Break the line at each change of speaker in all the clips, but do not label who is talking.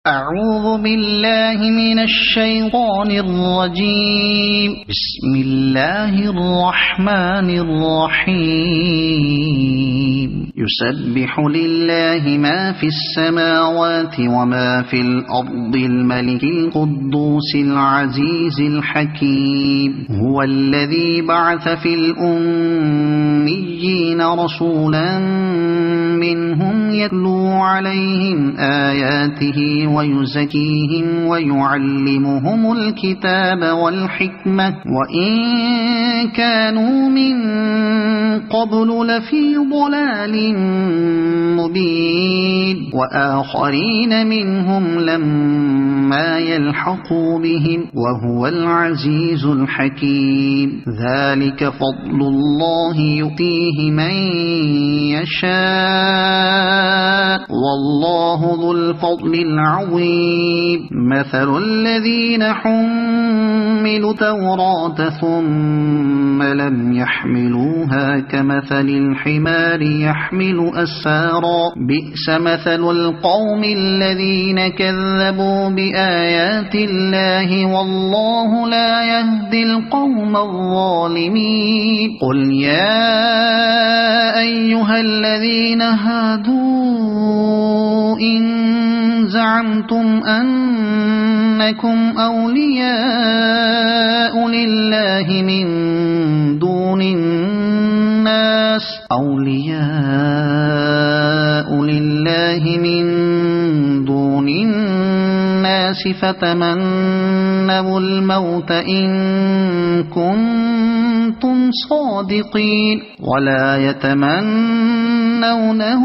أعوذ بالله من الشيطان الرجيم. بسم الله الرحمن الرحيم. يسبح لله ما في السماوات وما في الأرض الملك القدوس العزيز الحكيم. هو الذي بعث في الأميين رسولا منهم يتلو عليهم آياته ويزكيهم ويعلمهم الكتاب والحكمة وإن كانوا من قبل لفي ضلال مبين. وآخرين منهم لما يلحقوا بهم وهو العزيز الحكيم. ذلك فضل الله يؤتيه من يشاء والله ذو الفضل العظيم. مثل الذين حملوا التوراة ثم لم يحملوها كمثل الحمار يحمل أسفارا. بئس مثل القوم الذين كذبوا بآيات الله والله لا يهدي القوم الظالمين. قل يا أيها الذين هادوا إن زعمتم أنكم أولياء لله من دون الناس فتمنوا الموت إن كنتم صادقين ولا يتمنونه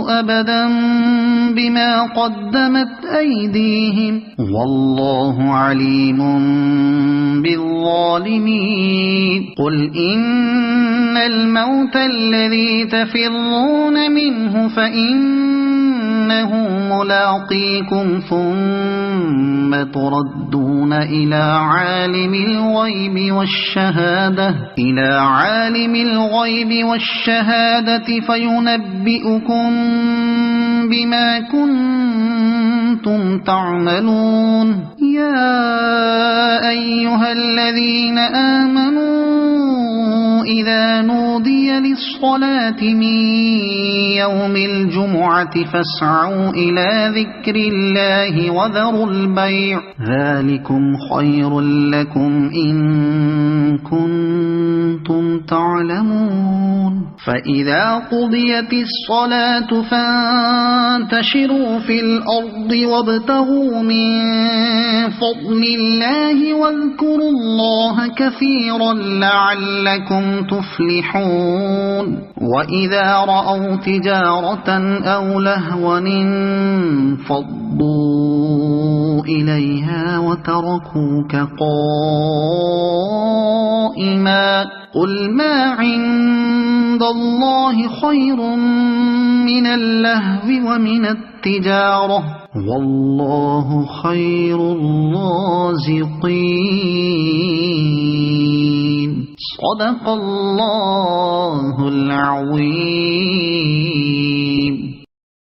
أبدا بما قدمت أيديهم والله عليم بالظالمين. قل إن الموت الذي تفرون منه فإنه ملاقيكم ثم تردون إلى عالم الغيب والشهادة فينبئكم بما كنتم تعملون. يا أيها الذين آمنوا إذا نودي للصلاة من يوم الجمعة فاسعوا إلى ذكر الله وذروا البيع ذلكم خير لكم إن كنتم تعلمون. فإذا قضيت الصلاة فانتشروا في الأرض وابتغوا من فضل الله واذكروا الله كثيرا لعلكم تفلحون. وإذا رأوا تجارة أو لهوا انفضوا إليها وتركوك قائما. قل ما عند الله خير من اللهو ومن التجارة والله خير الرازقين. صدق الله العظيم.